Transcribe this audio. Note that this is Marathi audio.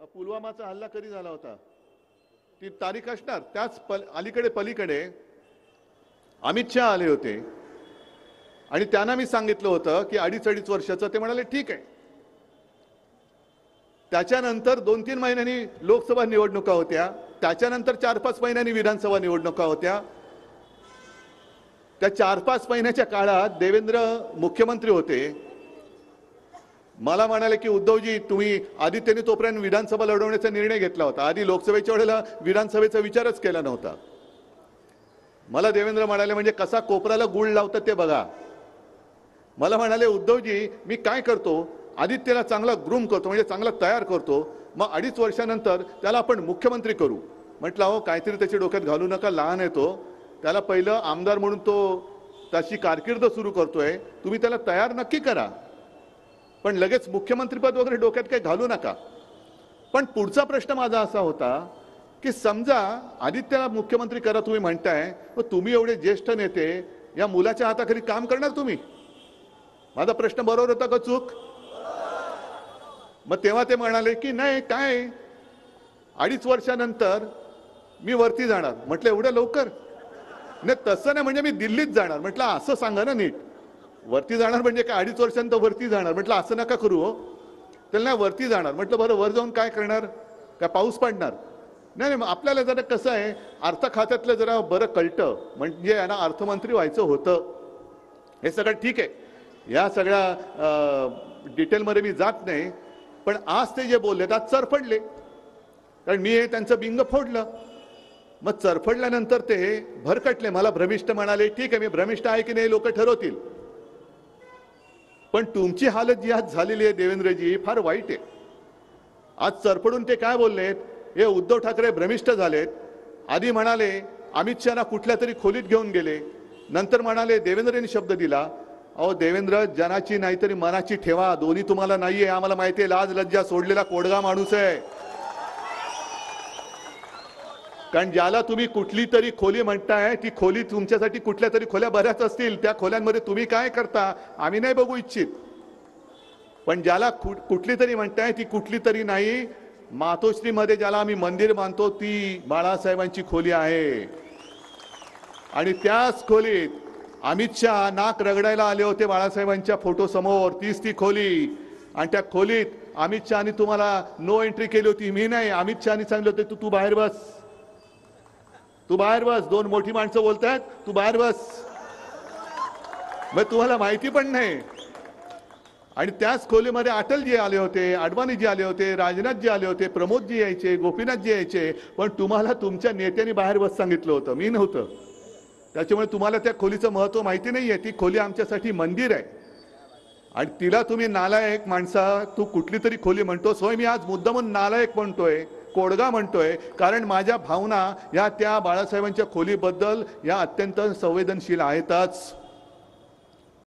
पुलवामाचा हल्ला कधी झाला होता ती तारीख असणार. त्याच अलीकडे पलीकडे अमित शहा आले होते आणि त्यांना मी सांगितलं होतं की 2.5 वर्षाचं. ते म्हणाले ठीक आहे. त्याच्यानंतर 2-3 महिन्यांनी लोकसभा निवडणुका होत्या, त्याच्यानंतर 4-5 महिन्यांनी विधानसभा निवडणुका होत्या. त्या 4-5 महिन्याच्या काळात देवेंद्र मुख्यमंत्री होते. मला म्हणाले की उद्धवजी तुम्ही आदित्यने तोपर्यंत विधानसभा लढवण्याचा निर्णय घेतला होता, आधी लोकसभेच्या वेळेला विधानसभेचा विचारच केला नव्हता. मला देवेंद्र म्हणाले म्हणजे कसा कोपराला गुळ लावतात ते बघा. मला म्हणाले उद्धवजी मी काय करतो, आदित्यला चांगला ग्रूम करतो म्हणजे चांगला तयार करतो, मग 2.5 वर्षानंतर त्याला आपण मुख्यमंत्री करू. म्हटलं अहो काहीतरी त्याच्या डोक्यात घालू नका, लहान आहे तो, त्याला पहिलं आमदार म्हणून तो त्याची कारकीर्द सुरू करतोय, तुम्ही त्याला तयार नक्की करा, पण लगेच मुख्यमंत्रीपद वगैरे डोक्यात काही घालू नका. पण पुढचा प्रश्न माझा असा होता की समजा आदित्यला मुख्यमंत्री करा तुम्ही म्हणताय, मग तुम्ही एवढे ज्येष्ठ नेते या मुलाच्या हाताखाली काम करणार तुम्ही? माझा प्रश्न बरोबर होता का चूक? मग तेव्हा ते म्हणाले की नाही काय 2.5 वर्षानंतर मी वरती जाणार. म्हटलं एवढं लवकर? नाही तसं नाही, म्हणजे मी दिल्लीत जाणार. म्हटलं असं सांगा ना नीट, वरती जाणार म्हणजे काय 2.5 वर्षानंतर वरती जाणार? म्हटलं असं नका करू हो. त्याला नाही वरती जाणार. म्हटलं बरं वर जाऊन काय करणार, काय पाऊस पडणार? नाही नाही, आपल्याला जरा कसं आहे अर्थ खात्यातलं जरा बरं कळतं, म्हणजे यांना अर्थमंत्री व्हायचं होतं. हे सगळं ठीक आहे, या सगळ्या डिटेलमध्ये मी जात नाही. पण आज ते जे बोलले आज चरफडले, कारण मी हे त्यांचं बिंग फोडलं. मग चरफडल्यानंतर ते भरकटले, मला भ्रमिष्ठ म्हणाले. ठीक आहे, मी भ्रमिष्ठ आहे की नाही लोक ठरवतील, पण तुमची हालत जी आज झालेली आहे देवेंद्रजी फार वाईट आहे. आज चरफडून ते काय बोललेत, हे उद्धव ठाकरे भ्रमिष्ठ झालेत. आधी म्हणाले अमित शहाना कुठल्या तरी खोलीत घेऊन गेले, नंतर म्हणाले देवेंद्रने शब्द दिला. अहो देवेंद्र जनाची नाहीतरी मनाची ठेवा, दोन्ही तुम्हाला नाहीये आम्हाला माहिती आहे. लाज लज्जा सोडलेला कोडगा माणूस आहे. कारण ज्याला तुम्ही कुठली तरी खोली म्हणताय ती खोली तुमच्यासाठी कुठल्या तरी खोल्या बऱ्याच असतील, त्या खोल्यांमध्ये तुम्ही काय करता आम्ही नाही बघू इच्छित. पण ज्याला कुठली तरी म्हणताय ती कुठली तरी नाही, मातोश्रीमध्ये ज्याला आम्ही मंदिर मानतो ती बाळासाहेबांची खोली आहे. आणि त्याच खोलीत अमित शहा नाक रगडायला आले होते बाळासाहेबांच्या फोटो समोर, तीच ती खोली. आणि त्या खोलीत अमित शहानी तुम्हाला नो एंट्री केली होती, मी नाही. अमित शहानी सांगितले होते तू बाहेर बस, तू बाहेर बस, 2 मोठी माणसं बोलतायत, तू बाहेर बस. मग तुम्हाला माहिती पण नाही. आणि त्याच खोलीमध्ये अटलजी आले होते, अडवाणीजी आले होते, राजनाथजी आले होते, प्रमोदजी यायचे, गोपीनाथजी यायचे, पण तुम्हाला तुमच्या नेत्यांनी बाहेर बस सांगितलं होतं, मी नव्हतं. त्याच्यामुळे तुम्हाला त्या खोलीचं महत्त्व माहिती नाहीये. ती खोली आमच्यासाठी मंदिर आहे. आणि तिला तुम्ही नालायक माणसा तू कुठली तरी खोली म्हणतोस. होय, मी आज मुद्दामून नालायक म्हणतोय, कोडगा म्हणतोय, कारण माझ्या भावना या त्या बाळासाहेबांच्या खोलीबद्दल या अत्यंत संवेदनशील आहेतच.